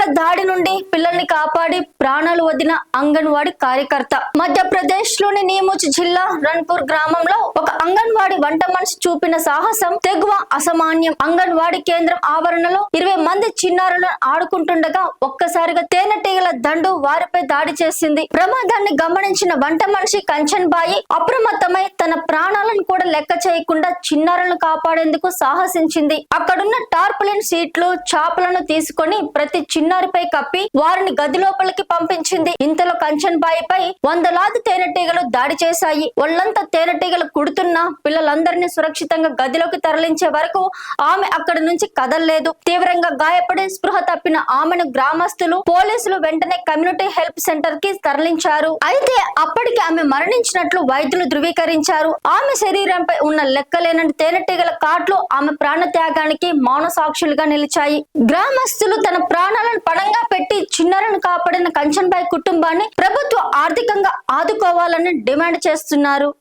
తేనెటీగల దాడి నుండి పిల్లల్ని కాపాడి ప్రాణాలు వదిలిన అంగన్వాడీ కార్యకర్త. మధ్యప్రదేశ్ లోని నీముచ్ జిల్లా రన్పూర్ గ్రామంలో ఒక అంగన్వాడీ వంట మనిషి చూపిన సాహసం తెగువ అసామాన్యం. అంగన్వాడీ కేంద్రం ఆవరణలో 20 మంది చిన్నారులను ఆడుకుంటుండగా ఒక్కసారిగా తేనెటీగల దండు వారిపై దాడి చేసింది. ప్రమాదాన్ని గమనించిన వంట మనిషి కంచన్ బాయి అప్రమత్తమై తన ప్రాణాలను కూడా లెక్క చేయకుండా చిన్నారులను కాపాడేందుకు సాహసించింది. అక్కడున్న టార్పులిన్ సీట్లు చాపలను తీసుకొని ప్రతి చిన్నారిపై కప్పి వారిని గది లోపలికి పంపించింది. ఇంతలో కంచన్ బాయిపై వందలాది తేనెటీగలు దాడి చేశాయి. ఒళ్లంతా తేనెటీగలు కుడుతున్న పిల్లలందరినీ సురక్షితంగా గదిలోకి తరలించే వరకు ఆమె అక్కడి నుంచి కదల్లేదు. తీవ్రంగా గాయపడి స్పృహ తప్పిన ఆమెను గ్రామస్తులు, పోలీసులు వెంటనే కమ్యూనిటీ హెల్ప్ సెంటర్ కి తరలించారు. అయితే అప్పటికి ఆమె మరణించినట్లు వైద్యులు ధృవీకరించారు. ఆమె శరీరంపై ఉన్న లెక్కలేనని తేనెటీగల కాట్లు ఆమె ప్రాణ త్యాగానికి మౌన సాక్షులుగా నిలిచాయి. గ్రామస్తులు తన ప్రాణాలను పణంగా పెట్టి చిన్నారులను కాపాడిన కంచన్ బాయ్ కుటుంబాన్ని ప్రభుత్వం ఆర్థికంగా ఆదుకోవాలని డిమాండ్ చేస్తున్నారు.